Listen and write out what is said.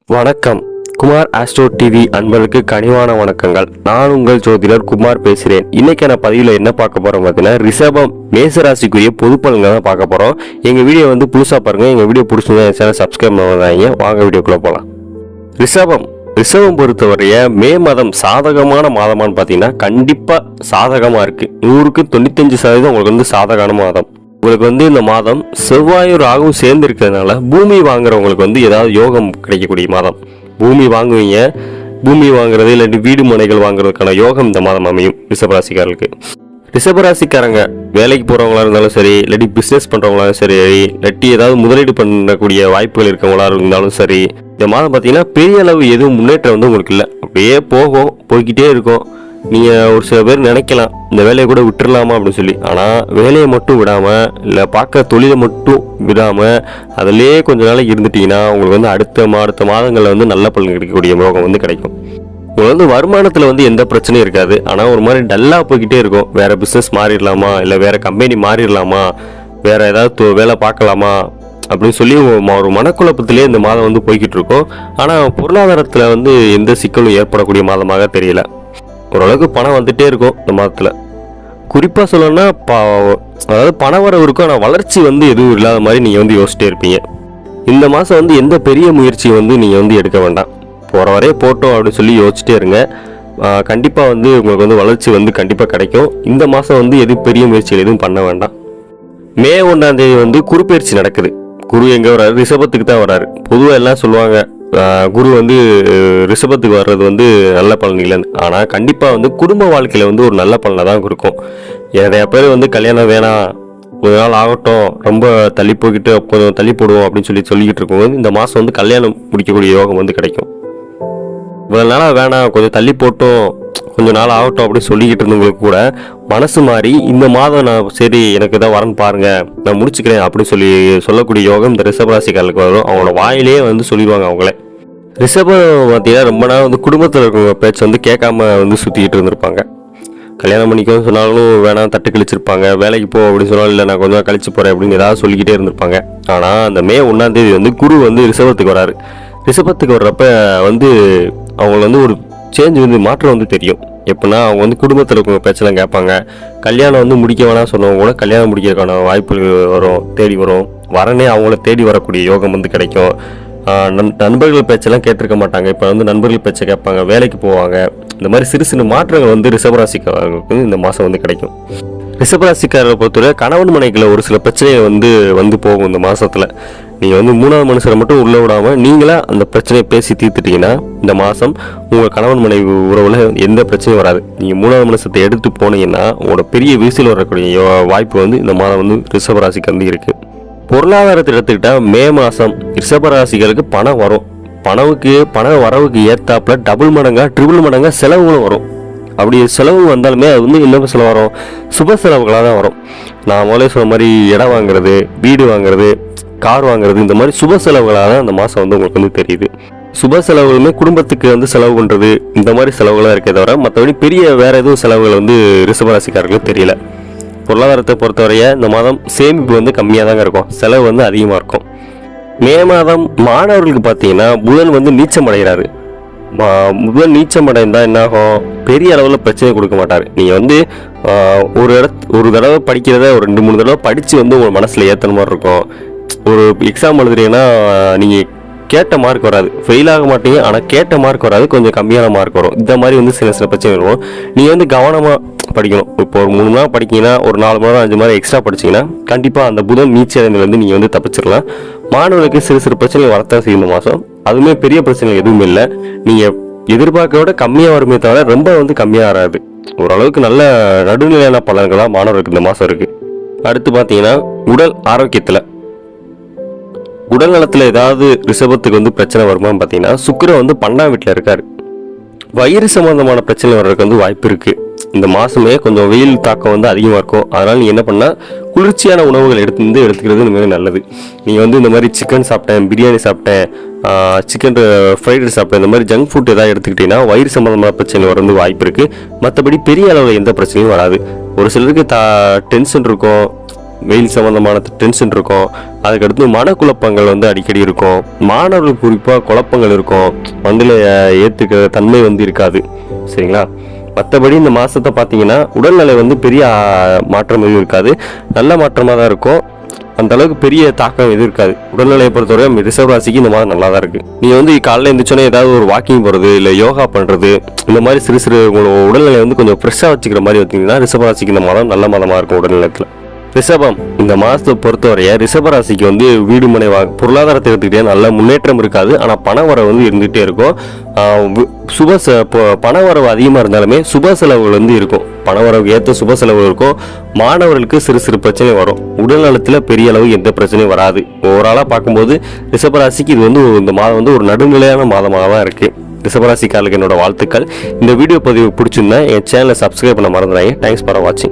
வணக்கம். Kumar astro TV அன்பர்களுக்கு கனிவான வணக்கங்கள். நான் உங்கள் ஜோதிடர் குமார் பேசுகிறேன். இன்னைக்கான பதிவில் என்ன பார்க்க போறோம் பார்த்தீங்கன்னா, ரிஷபம் மேசராசிக்குரிய பொது பலன்களை தான் பார்க்க போறோம். எங்க வீடியோ புதுசாக பாருங்க. எங்க வீடியோ பிடிச்சிருந்தா என் சேனல் சப்ஸ்கிரைப் பண்ணுவாங்க. வாங்க வீடியோக்குள்ள போகலாம். ரிஷபம் பொறுத்தவரைய மே மாதம் சாதகமான மாதமானு பார்த்தீங்கன்னா கண்டிப்பா சாதகமா இருக்கு. 100க்கு 95% உங்களுக்கு சாதகமான மாதம். உங்களுக்கு இந்த மாதம் செவ்வாயும் ராகுவும் சேர்ந்து இருக்கிறதுனால பூமி வாங்குறவங்களுக்கு ஏதாவது யோகம் கிடைக்கக்கூடிய மாதம். பூமி வாங்குவீங்க, பூமி வாங்குறது இல்லாட்டி வீடு மனைகள் வாங்குறதுக்கான யோகம் இந்த மாதம் அமையும் ரிஷபராசிக்காரர்களுக்கு. ரிஷபராசிக்காரங்க வேலைக்கு போறவங்களா இருந்தாலும் சரி, இல்லாட்டி பிசினஸ் பண்றவங்களாலும் சரி, இல்லாட்டி ஏதாவது முதலீடு பண்ணக்கூடிய வாய்ப்புகள் இருக்கவங்களா இருந்தாலும் சரி, இந்த மாதம் பார்த்தீங்கன்னா பெரிய அளவு எதுவும் முன்னேற்றம் உங்களுக்கு இல்லை. அப்படியே போய்கிட்டே இருக்கும். நீங்கள் ஒரு சில பேர் நினைக்கலாம் இந்த வேலையை கூட விட்டுடலாமா அப்படின்னு சொல்லி. ஆனால் வேலையை மட்டும் விடாமல், இல்லை பார்க்குற தொழிலை மட்டும் விடாமல் அதிலே கொஞ்ச நாளைக்கு இருந்துட்டீங்கன்னா உங்களுக்கு அடுத்த மாதங்களில் நல்ல பலன் கிடைக்கக்கூடிய யோகம் கிடைக்கும். உங்களுக்கு வருமானத்தில் எந்த பிரச்சனையும் இருக்காது. ஆனால் ஒரு மாதிரி டல்லாக போய்கிட்டே இருக்கும். வேறு பிஸ்னஸ் மாறிடலாமா, இல்லை வேறு கம்பெனி மாறிடலாமா, வேறு ஏதாவது வேலை பார்க்கலாமா அப்படின்னு சொல்லி ஒரு மனக்குழப்பத்திலே இந்த மாதம் போய்கிட்டு இருக்கும். ஆனால் பொருளாதாரத்தில் எந்த சிக்கலும் ஏற்படக்கூடிய மாதமாக தெரியல. ஓரளவுக்கு பணம் வந்துட்டே இருக்கும் இந்த மாதத்தில். குறிப்பாக சொல்லணும்னா அதாவது பண வரவு இருக்கும், ஆனால் வளர்ச்சி எதுவும் இல்லாத மாதிரி நீங்கள் யோசிச்சிட்டே இருப்பீங்க. இந்த மாதம் எந்த பெரிய முயற்சி நீங்கள் எடுக்க வேண்டாம். போகிற வரையே போட்டோம் அப்படின்னு சொல்லி யோசிச்சிட்டே இருங்க. கண்டிப்பாக உங்களுக்கு வளர்ச்சி கண்டிப்பாக கிடைக்கும். இந்த மாதம் எதுவும் பெரிய முயற்சிகள் எதுவும் பண்ண வேண்டாம். மே 1ஆம் தேதி குரு பயிற்சி நடக்குது. குரு எங்கே வர்றாரு? ரிஷபத்துக்கு தான் வர்றாரு. பொதுவாக எல்லாம் சொல்லுவாங்க குரு ரிஷபத்துக்கு வர்றது நல்ல பலன் இல்லைன்னு. ஆனால் கண்டிப்பாக குடும்ப வாழ்க்கையில் ஒரு நல்ல பலனை தான் இருக்கும். நிறைய பேர் கல்யாணம் வேணாம், ஒரு நாள் ஆகட்டும், ரொம்ப தள்ளி போய்கிட்டு கொஞ்சம் தள்ளி போடுவோம் அப்படின்னு சொல்லிக்கிட்டு இருக்கும்போது இந்த மாதம் கல்யாணம் முடிக்கக்கூடிய யோகம் கிடைக்கும். இவ்வளோ நாளாக வேணாம், கொஞ்சம் தள்ளி போட்டோம், கொஞ்சம் நாள் ஆகட்டும் அப்படின்னு சொல்லிக்கிட்டு இருந்தவங்களுக்கு கூட மனசு மாறி இந்த மாதம் நான் சரி எனக்கு தான் வரன்னு பாருங்க, நான் முடிச்சுக்கிறேன் அப்படின்னு சொல்லக்கூடிய யோகம் இந்த ரிஷபராசிக்காரர்களுக்கு வரும். அவங்களோட வாயிலே சொல்லிடுவாங்க. அவங்களே ரிஷபம் பார்த்தீங்கன்னா ரொம்ப நாள் குடும்பத்தில் இருக்கிறவங்க பேச்சு கேட்காம சுற்றிக்கிட்டு இருந்திருப்பாங்க. கல்யாணம் பண்ணிக்கோன்னு சொன்னாலும் வேணாம், தட்டு கழிச்சிருப்பாங்க. வேலைக்கு போ அப்படின்னு சொன்னாலும் இல்லை நான் கொஞ்சம் நாள் கழிச்சு போகிறேன் அப்படின்னு ஏதாவது சொல்லிக்கிட்டே இருந்திருப்பாங்க. ஆனால் அந்த மே 1ஆம் தேதி குரு ரிஷபத்துக்கு வராரு. ரிஷபத்துக்கு வர்றப்ப அவங்கள ஒரு சேஞ்ச் மாற்றம் தெரியும். எப்படின்னா அவங்க குடும்பத்தில் இருக்கவங்க பேச்செல்லாம் கேட்பாங்க. கல்யாணம் முடிக்க வேணாம் சொன்னவங்க கூட கல்யாணம் முடிக்கிறதுக்கான வாய்ப்புகள் வரும், தேடி வரும். வரனே அவங்கள தேடி வரக்கூடிய யோகம் கிடைக்கும். நண்பர்கள் பேச்செல்லாம் கேட்டிருக்க மாட்டாங்க. இப்போ நண்பர்கள் பேச்சை கேட்பாங்க, வேலைக்கு போவாங்க. இந்த மாதிரி சிறு சிறு மாற்றங்கள் ரிஷபராசிக்காரர்களுக்கு இந்த மாதம் கிடைக்கும். ரிஷபராசிக்காரரை பொறுத்தவரை கணவன் மனைவிகளை ஒரு சில பிரச்சனைகள் போகும் இந்த மாதத்தில். நீங்கள் 3வது மனுஷரை மட்டும் உள்ளே விடாமல் நீங்களா அந்த பிரச்சனையை பேசி தீர்த்துட்டீங்கன்னா இந்த மாதம் உங்கள் கணவன் மனைவி உறவில் எந்த பிரச்சனையும் வராது. நீங்கள் 3வது மனுஷத்தை எடுத்து போனீங்கன்னா உங்களோட பெரிய வீசில் வரக்கூடிய வாய்ப்பு இந்த மாதம் ரிஷபராசிக்கு இருக்குது. பொருளாதாரத்தை எடுத்துக்கிட்டால் மே மாதம் ரிஷபராசிகளுக்கு பணம் வரும். பண வரவுக்கு ஏற்றாப்புல டபுள் மடங்கா ட்ரிபிள் மடங்கா செலவுகளும் வரும். அப்படி செலவு வந்தாலுமே அது என்ன செலவு வரும்? சுப செலவுகளாக தான் வரும். நான் முதலே சொன்ன மாதிரி இடம் வாங்குறது, வீடு வாங்குறது, கார் வாங்குறது, இந்த மாதிரி சுப செலவுகளாக தான் இந்த மாதம் உங்களுக்கு தெரியுது. சுப செலவுகளுமே குடும்பத்துக்கு செலவு பண்ணுறது, இந்த மாதிரி செலவுகளாக இருக்கே தவிர மற்றபடி பெரிய வேற எதுவும் செலவுகள் ரிஷபராசிக்காரர்களுக்கு தெரியல. பொருளாதாரத்தை பொறுத்தவரைய இந்த மாதம் சேமிப்பு கம்மியாக தாங்க இருக்கும், செலவு அதிகமாக இருக்கும். மே மாதம் மாணவர்களுக்கு பார்த்தீங்கன்னா புதன் நீச்சம் அடைகிறாரு. புதன் நீச்சம் அடைந்தால் என்னாகும்? பெரிய அளவில் பிரச்சனை கொடுக்க மாட்டார். நீங்கள் ஒரு தடவை படிக்கிறத ஒரு 2-3 தடவை படித்து உங்கள் மனசில் ஏற்றுன மாதிரி இருக்கும். ஒரு எக்ஸாம் எழுதுறீங்கன்னா நீங்கள் கேட்ட மார்க் வராது, ஃபெயில் ஆக மாட்டீங்க. ஆனால் கேட்ட மார்க் வராது, கொஞ்சம் கம்மியான மார்க் வரும். இந்த மாதிரி சில பிரச்சனை இருக்கும். நீங்கள் கவனமாக படிக்கணும். இப்போ ஒரு 3 நாள் படிக்கிங்கன்னா ஒரு 4 மணி நேரம் 5 மணி நேரம் எக்ஸ்ட்ரா படிச்சிங்கன்னா கண்டிப்பாக அந்த புதன் நீச்சல் அடைந்ததுலேருந்து நீங்கள் தப்பிச்சிடலாம். மாணவர்களுக்கு சிறு பிரச்சனைகள் வரத்தான் செய்யும் இந்த மாதம். அதுவுமே பெரிய பிரச்சனைகள் எதுவுமே இல்லை. நீங்கள் எதிர்பார்க்க விட கம்மியாக வருமே தவிர ரொம்ப கம்மியாக வராது. ஓரளவுக்கு நல்ல நடுநிலையான பலன்களாக மாணவர்களுக்கு இந்த மாதம் இருக்குது. அடுத்து பார்த்தீங்கன்னா உடல் ஆரோக்கியத்தில், உடல் நலத்தில் ஏதாவது ரிஷபத்துக்கு பிரச்சனை வருமானு பார்த்தீங்கன்னா சுக்கிரன் 12ஆம் வீட்டில் இருக்கார். வயிறு சம்பந்தமான பிரச்சனை வர்றதுக்கு வாய்ப்பு இருக்குது. இந்த மாதமே கொஞ்சம் வெயில் தாக்கம் அதிகமாக இருக்கும். அதனால் நீங்கள் என்ன பண்ணால் குளிர்ச்சியான உணவுகள் எடுத்துக்கிறது இந்த மாதிரி நல்லது. நீங்கள் இந்த மாதிரி சிக்கன் சாப்பிட்டேன், பிரியாணி சாப்பிட்டேன், சிக்கன் ஃப்ரைட் ரைஸ் சாப்பிட்டேன், இந்த மாதிரி ஜங்க் ஃபுட் ஏதாவது எடுத்துக்கிட்டிங்கன்னா வயிறு சம்பந்தமான பிரச்சனை வரது வாய்ப்பு இருக்குது. மற்றபடி பெரிய அளவில் எந்த பிரச்சனையும் வராது. ஒரு சிலருக்கு டென்ஷன் இருக்கும், வெயில் சம்பந்தமான டென்ஷன் இருக்கும். அதுக்கடுத்து மனக்குழப்பங்கள் வந்து அடிக்கடி இருக்கும். மாணவர்களுக்கு குறிப்பாக குழப்பங்கள் இருக்கும். மண்ணில் ஏற்றுக்கிற தன்மை வந்து இருக்காது. சரிங்களா? மற்றபடி இந்த மாதத்தை பார்த்தீங்கன்னா உடல்நிலை வந்து பெரிய மாற்றம் எதுவும் இருக்காது. நல்ல மாற்றமாக தான் இருக்கும். அந்த அளவுக்கு பெரிய தாக்கம் எதுவும் இருக்காது. உடல்நிலையை பொறுத்தவரை ரிஷப ராசிக்கு இந்த மாதம் நல்லா தான் இருக்குது. நீங்கள் வந்து காலையில் எழுந்திரிச்சோன்னே ஏதாவது ஒரு வாக்கிங் போகிறது, இல்லை யோகா பண்ணுறது, இந்த மாதிரி சிறு உங்களோட உடல்நிலை வந்து கொஞ்சம் ஃப்ரெஷ்ஷாக வச்சுக்கிற மாதிரி வச்சிங்கன்னா ரிஷப ராசிக்கு இந்த மாதம் நல்ல மாதமாக இருக்கும். உடல்நிலத்தில் ரிஷபம் இந்த மாதத்தை பொறுத்தவரைய ரிஷபராசிக்கு வந்து வீடு மனை பொருளாதாரத்தை எடுத்துக்கிட்டே நல்ல முன்னேற்றம் இருக்காது. ஆனால் பணவரவு வந்து இருந்துகிட்டே இருக்கும். பணவரவு அதிகமாக இருந்தாலுமே சுப செலவுகள் வந்து இருக்கும். பணவரவுக்கு ஏற்ற சுப செலவு இருக்கும். மாணவர்களுக்கு சிறு பிரச்சனை வரும். உடல் நலத்தில் பெரிய அளவு எந்த பிரச்சனையும் வராது. ஓவராலாக பார்க்கும்போது ரிஷபராசிக்கு இது வந்து இந்த மாதம் வந்து ஒரு நடுநிலையான மாதமாக தான் இருக்குது. ரிஷபராசிக்காரர்களுக்கு என்னோட வாழ்த்துக்கள். இந்த வீடியோ பதிவு பிடிச்சிருந்தா என் சேனலை சப்ஸ்கிரைப் பண்ண மறந்துடாங்க. தேங்க்ஸ் ஃபார் வாட்சிங்.